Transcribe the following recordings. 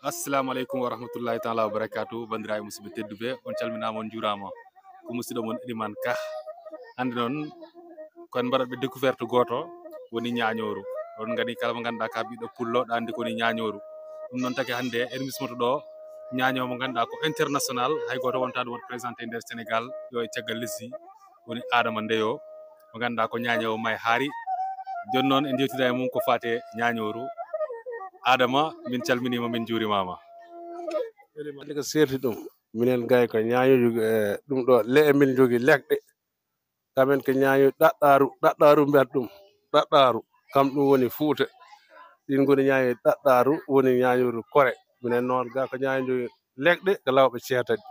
Assalamu alaikum wa rahmatullahi taala wa barakatuh. Bandiraɓe musidɓe tedduɓe, on calminama on jurama ko musidɗo mon Elimane Ka. Hande noon kon mbaɗatɓe découverte goto woni ñañoru. On gandi kala mo ganduɗa ka ɓiɗɗo pullo ɗa andi koni ñañoru. Ɗum noon taki hande en bismoto ɗo ñaño mo ganduɗa ko international, hay goto wonta ɗum waɗa présenté nder Sénégal yo e caggal lesdi, woni Adama Ndeyo mo ganduɗa ko ñañowo May Hary. Joni noon en jewtida e mum ko fate ñañoru. Adama, min calminima, min juurimama. Ko serti ɗum minen gay ko ñañoju ɗum ɗo le'e min jogi leɗɗe kamen ko ñaño ɗaɗɗaru mbiyata ɗum ɗaɗɗaru kam ɗum woni Fuuta. ɗin goni ñaño ɗaɗɗaru woni ñañoru kore. Minen noon ga ko ñañoju leɗɗe ko lawɓe ceetati.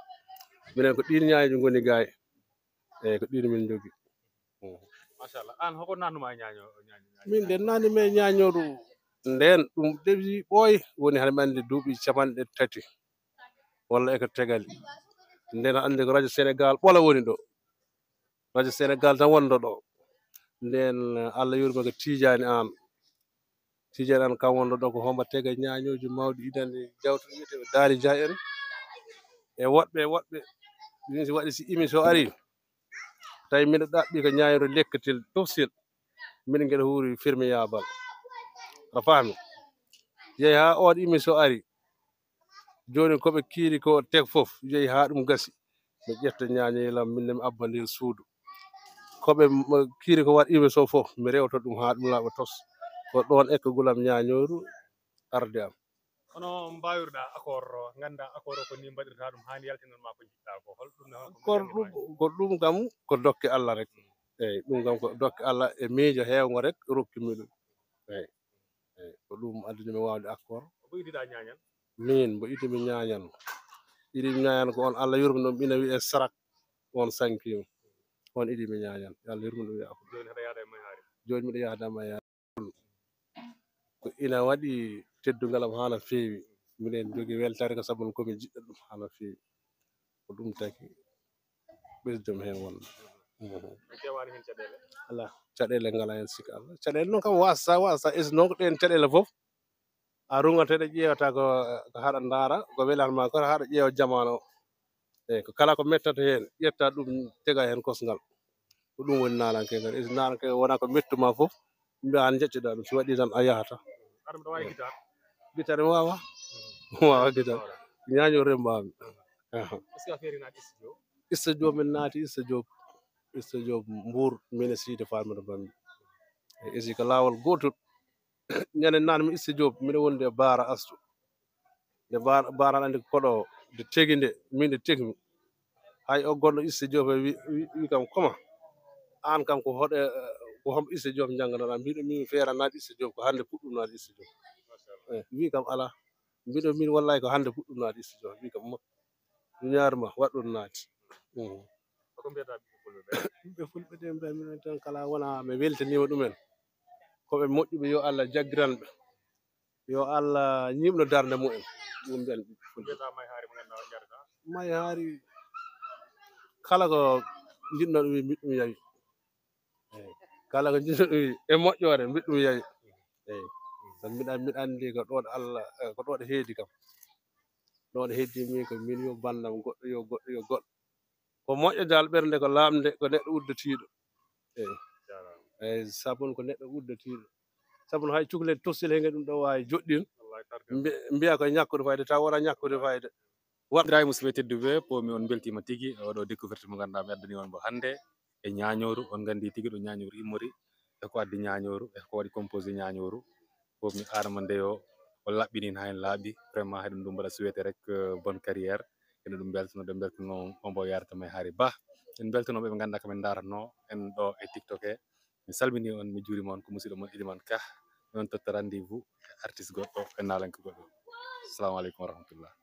Minen ko ɗin ñañoji goni gay eyyi ko ɗin min jogi. Machallah, an hoko nannuma e ñaño? Min de nanime ñañoru nden ɗum dewi ɓooy woni haɗa andi duuɓi capanɗe tati walla eko tegali. Nden andi ko radio Sénégal ɓola woni ɗo, radio Sénégal tan wonɗo ɗo. Nden Allah yurmo ko Tidiani An kam wonɗo ɗo ko homba tega ñañoji mawɗi idande jawtu wiyeteɓe Daali Dia en e woɗɓe min si waɗi si émission ari tawi mbiɗa ɗaɓɓi ko ñañoru lekkatel tofsel mbiɗa gueɗa huuri firme yabal a faami. Yeehi ha on émission ari joni koɓe kiiri ko teg foof yeehi ha ɗum gasi ɓe ƴetta ñañoylam minne mi abba nder suudu. Koɓe kiiri ko waɗ émission foof mi rewta ɗum ha ɗum laaɓa tos. Ko ɗon ekkogulam ñañoru arde am. Hono mbawirɗa accord ganda accord o ko ni mbaɗirta ɗum hani yaltinanma ko jiɗɗa ko ko ɗum kam ko dokke Allah rek. Eyyi ɗum kam ko dokke Allah e miijo hewgo rek rokkimi ɗum. Eyyi ko ɗum addinimi wawde accord. ko yiɗiɗa ñañal? Min mbo itimi ñañal iɗimi ñañal ko on Allah yurmi ɗum ina wiye Sarak on sankima on iɗimi ñañal yo Allah yurmi ɗum yaafo. Joni haɗa yaada e May Hary? Joni miɗa yaada e May Hary ko ina waɗi teddugalam ha no fewi. Minen jogui weltare ko saabu komi jiɗɗo ɗum ha no fewi ko ɗum taki ɓesdumi hen wonde. Ƴewani hen caɗele? Ala caɗele ngala hen sika Allah. Caɗele noon kam wasa esi noon ko ɗen caɗele foof a rungateɗe ƴewata ko haɗa daara ko welanma ko haɗa ƴeewa jamanu o. Eyyi ko kala ko mettata hen ƴetta ɗum tega hen kosgal ko ɗum woni nalankegal. Esi nalankegal wona ko mettuma foof mbiya an jeccoɗa ɗum so waɗi tan a yahata. Adama ɗa wawi guitare? Guitare mi wawa guitare ñaño rembami. Est ce que a ferinaɗo studio? Studio min naati studio Mbour min e Sidi Farmata Bambi. E esi ko lawol gotol ñande nane mi studio mbiɗa wonde Baara Astou nde Baara andi koɗo nde tegui nde min nde tegmi hay o gonɗo studio wi kam koma an kam ko hoɗe ko hom studio jangganoɗa mbiɗo min feera naade studio ko hande puɗɗum naade studio. Eyyi wi kam ala mbiɗo min wallahi ko hande puɗɗum naade studio wi kam mi ñarima waɗɗum naati. Ko mbiyata ɓiɓɓe fulɓe de mbiya minen tan kala wona mi weltanima ɗumen koɓe moƴƴuɓe yo Allah jaggiranɓe yo Allah ñimno darde mumen ɗum mbiyan ɓiɓɓe fulɓe. May Hary mo ganduɗa on jarata? May Hary kala ko jinnoɗo wi mbiɗɗum yawi. Eyyi kala ko jinnoɗo wi e moƴƴore mbiɗɗum yawi. Eyyi sabu mbiɗa andi ko ɗo Allah ko ɗo heedi kam ɗo heddi min ko min yo bandam goɗɗo yo goɗɗo ko moƴƴo dal ɓernde ko lamde ko neɗɗo uddatiɗo. Eyyi sabun ko neɗɗo uddatiɗo sabu hay cukalel tofsel he ɗum ɗo wawi joɗɗin mbiya ko ñakkude fayida taw wona ñakkude fayida. Bandiraɓe musidɓe tedduɓe pomi on beltima tigui oɗo découverte mo ganduɗa mi addani on mo hande e ñañoru. On gandi tigui ɗo ñañoru immori eko addi ñañoru eko waɗi composé ñañoru. Pomi Adama Ndeyo o laɓɓini ha hen laaɓi vraiment haɗum ɗum mbaɗa souhaité rek bonne carrière. ene ɗum beltono ɗe beltono ombo yarata May Hary Ba. en beltonoɓe ɓe ganduɗa komin daratno en ɗo e TikTok he. Mi salmini on mi juurima on ko musidɗo mon Elimane Ka. On totta rendez-vous artiste goɗɗo e nalanke goɗɗo. Assalamu aleykum wa rahmatullah.